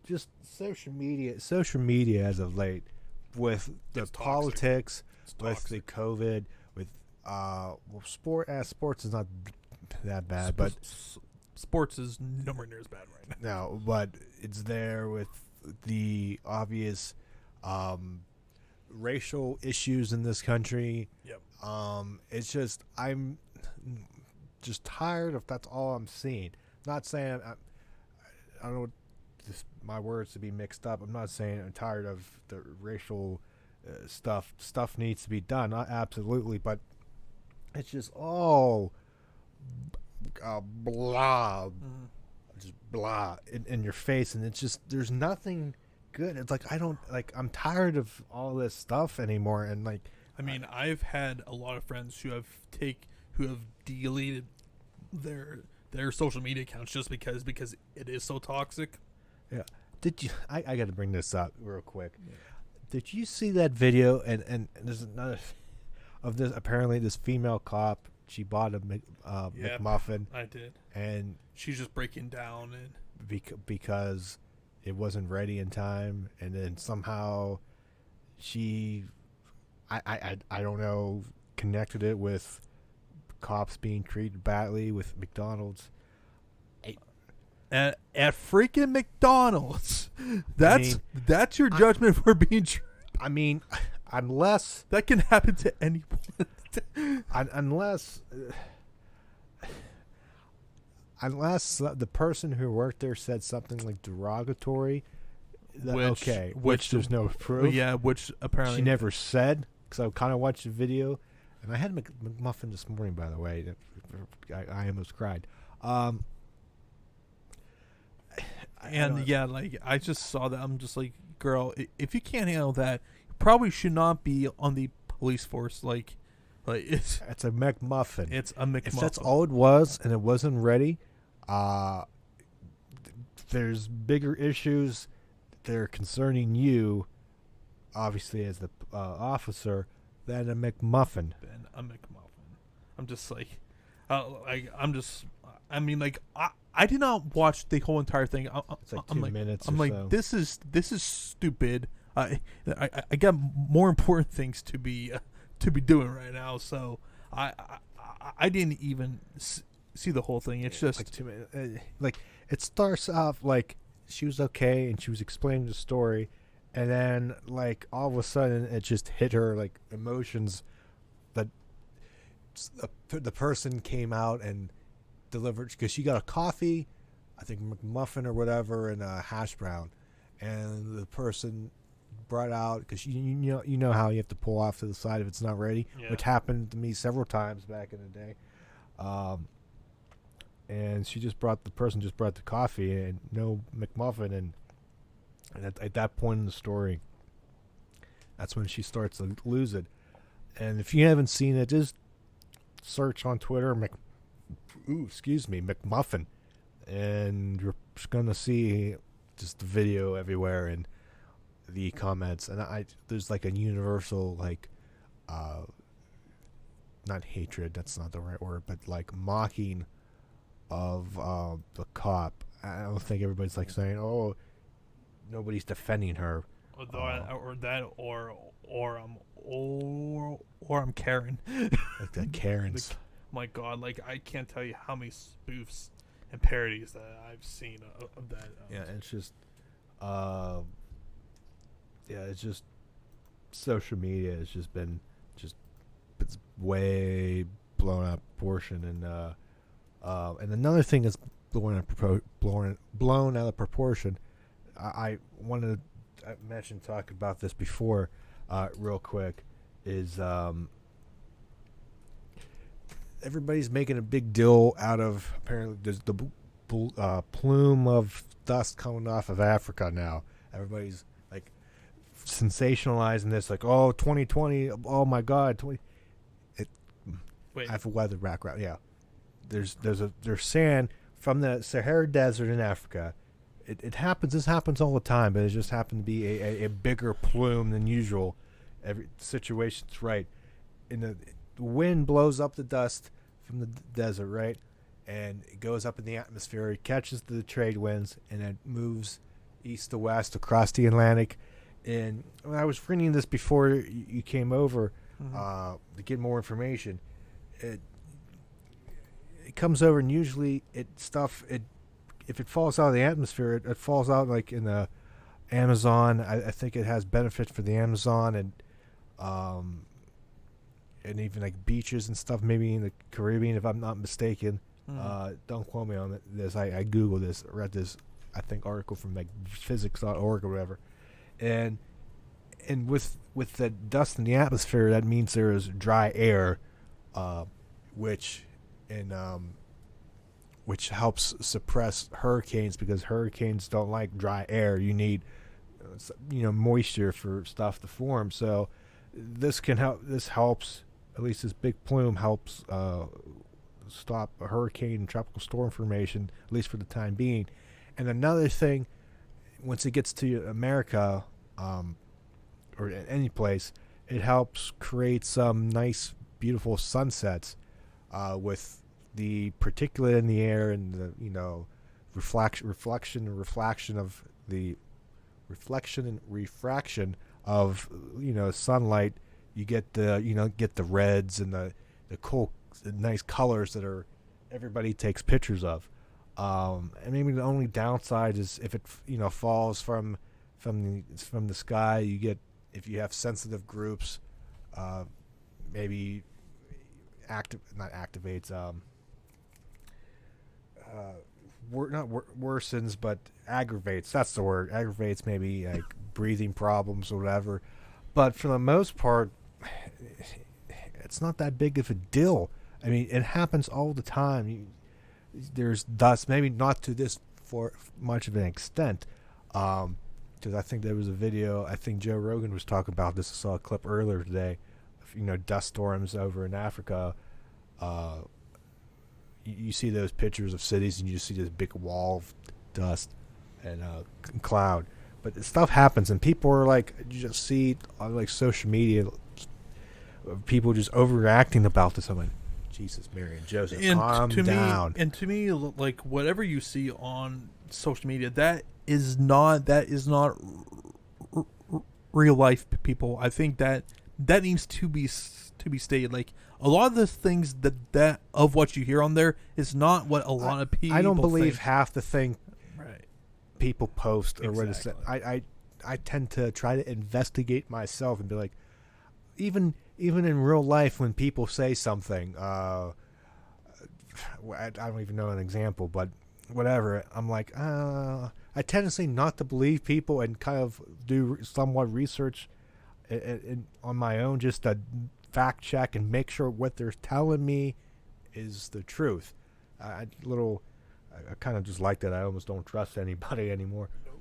just social media as of late, with the It's toxic. politics, It's with toxic. the COVID, with sports is not that bad, but Sports is nowhere near as bad right now. no, but it's there with the obvious racial issues in this country. Yep. It's just I'm just tired of that's all I'm seeing. Not saying I don't want my words to be mixed up. I'm not saying I'm tired of the racial stuff. Stuff needs to be done, absolutely, but it's just all blah, just blah in your face, and it's just there's nothing good. It's like I'm tired of all this stuff anymore, and like I mean, I've had a lot of friends who have deleted their social media accounts just because it is so toxic. yeah. Did you? I got to bring this up real quick. Yeah. Did you see that video? And there's another of this. Apparently, this female cop, she bought a McMuffin. I did. And she's just breaking down and because it wasn't ready in time, and then somehow she, I don't know, connected it with cops being treated badly with McDonald's. At freaking McDonald's. That's your judgment for being I mean, unless that can happen to anyone. unless the person who worked there said something like derogatory, which there's no proof. Yeah, which apparently she never said, because I kind of watched the video, and I had McMuffin this morning, by the way. I almost cried. I just saw that. I'm just like, girl, if you can't handle that, you probably should not be on the police force. Like it's a McMuffin. It's a McMuffin. If that's all it was and it wasn't ready, there's bigger issues that are concerning you, obviously as the officer, than a McMuffin. I'm just like, I mean, like, I did not watch the whole entire thing. It's like 2 minutes. I'm like, so. This is stupid. I got more important things to be doing right now. So I didn't even see the whole thing. It's just like 2 minutes. Like it starts off like she was okay and she was explaining the story, and then like all of a sudden it just hit her like emotions that the person came out and delivered, because she got a coffee, I think McMuffin or whatever, and a hash brown, and the person brought out, because you know how you have to pull off to the side if it's not ready, which happened to me several times back in the day. And the person just brought the coffee and no McMuffin, and at that point in the story, that's when she starts to lose it. And if you haven't seen it, just search on Twitter McMuffin, and you're just gonna see just the video everywhere and the comments, and there's like a universal like not hatred, that's not the right word, but like mocking of the cop. I don't think everybody's like saying, oh, nobody's defending her, or I'm Karen. like the Karens. My God, like I can't tell you how many spoofs and parodies that I've seen of that. Yeah, it's just, it's just social media has just been it's way blown out of proportion, and another thing that's blown out of proportion. I wanted to talk about this before, real quick, is everybody's making a big deal out of apparently there's the plume of dust coming off of Africa now. Everybody's like sensationalizing this, like, oh, 2020, oh my God, I have a weather background. Yeah, there's sand from the Sahara Desert in Africa. It happens. This happens all the time, but it just happened to be a bigger plume than usual. Every situation's right. The wind blows up the dust from the desert, right, and it goes up in the atmosphere. It catches the trade winds, and it moves east to west across the Atlantic. And when I was reading this before you came over to get more information, it comes over, and usually if it falls out of the atmosphere, it falls out like in the Amazon. I think it has benefits for the Amazon and even like beaches and stuff, maybe in the Caribbean, if I'm not mistaken. Don't quote me on this. I Googled this, read this, I think, article from like physics.org or whatever. And with the dust in the atmosphere, that means there is dry air, which helps suppress hurricanes, because hurricanes don't like dry air. You need moisture for stuff to form. So this can help. This helps. At least this big plume helps stop a hurricane and tropical storm formation, at least for the time being. And another thing, once it gets to America, or any place, it helps create some nice, beautiful sunsets with the particulate in the air and the reflection and refraction of sunlight. You get the reds and the cool, the nice colors that everybody takes pictures of. And maybe the only downside is if it falls from the sky. You get, if you have sensitive groups, maybe worsens, but aggravates. That's the word. Aggravates, maybe like breathing problems or whatever. But for the most part, it's not that big of a deal. I mean, it happens all the time. There's dust, maybe not to this for much of an extent, because I think there was a video. I think Joe Rogan was talking about this. I saw a clip earlier today of dust storms over in Africa. You see those pictures of cities, and you just see this big wall of dust and cloud. But this stuff happens, and people are like, you just see on like social media, people just overreacting about this. I'm like, Jesus, Mary and Joseph, calm down. And to me, like, whatever you see on social media, that is not real life, people. I think that needs to be stated. Like, a lot of the things that of what you hear on there is not what a lot of people. I don't believe think. half the thing Right. people post or Exactly. what it's. I tend to try to investigate myself and be like, even in real life, when people say something, I don't even know an example, but whatever, I'm like, I tend to say not to believe people and kind of do somewhat research on my own, just to fact check and make sure what they're telling me is the truth. I kind of just like that. I almost don't trust anybody anymore. Nope.